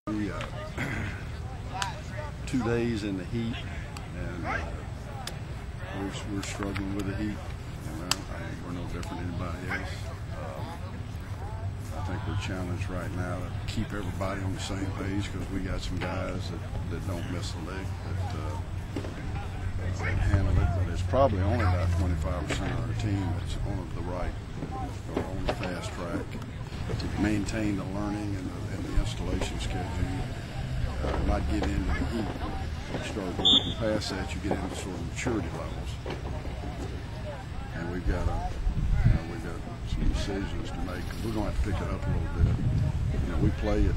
We 2 days in the heat, and we're struggling with the heat. We're no different than anybody else. I think we're challenged right now to keep everybody on the same page because we got some guys that don't miss a leg that handle it. But it's probably only about 25% of our team that's on the right or on the fast track to maintain the learning and the installation schedule. Not get into the heat. You start working past that, you get into sort of maturity levels. And we've got some decisions to make. We're going to have to pick it up a little bit. We play at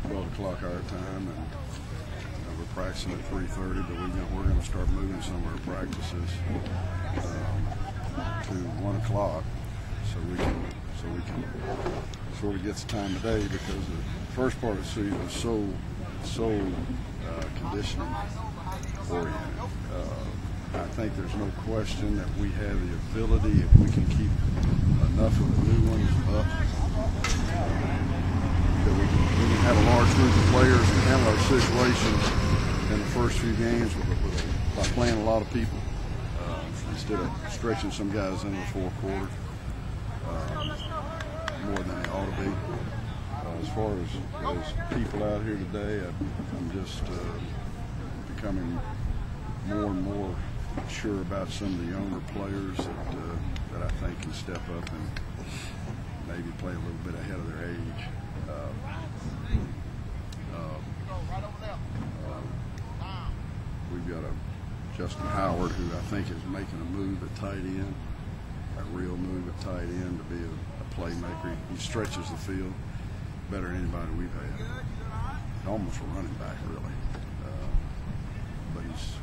12 o'clock our time, and we're practicing at 3:30. But we're going to start moving some of our practices to 1 o'clock, so we can sort of get the time of day, because the first part of the season is so conditioning oriented. I think there's no question that we have the ability, if we can keep enough of the new ones up, that we can have a large group of players and handle our situations in the first few games by playing a lot of people instead of stretching some guys into the fourth quarter more than they ought to be. As far as people out here today, I'm just becoming more and more sure about some of the younger players that I think can step up and maybe play a little bit ahead of their age. We've got Justin Howard, who I think is making a move at tight end, a real move at tight end to be a playmaker. He stretches the field better than anybody we've had. He's almost a running back, really. But he's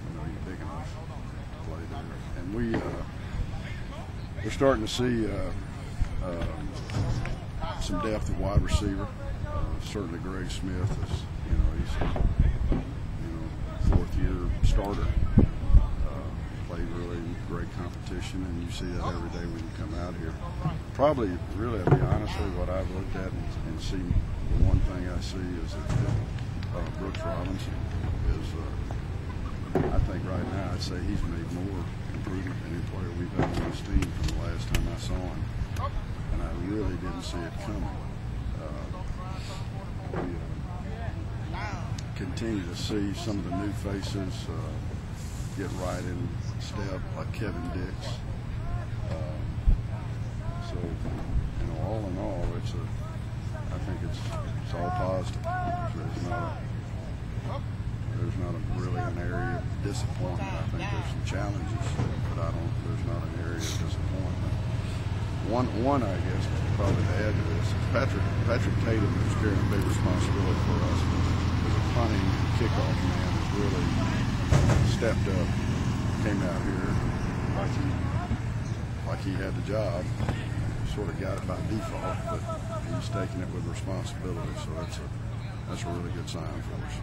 big enough to play there. And we're starting to see some depth at wide receiver. Certainly Greg Smith is, he's fourth-year starter. Played really great competition, and you see that every day when you come out here. Probably, really, I'll be honest with you, what I've looked at and see, the one thing I see is that Brooks Robinson is, I think right now, I'd say he's made more improvement than any player we've had on this team from the last time I saw him. And I really didn't see it coming. We continue to see some of the new faces get right in step, like Kevin Dix. So, all in all, I think it's all positive. There's not really an area of disappointment. I think there's some challenges, but there's not an area of disappointment. One, I guess, probably to add to this, is Patrick Tatum is carrying a big responsibility for us. As a punting and kickoff man, has really stepped up, came out here like he had the job, sort of got it by default, but he's taking it with responsibility. So that's a really good sign for us.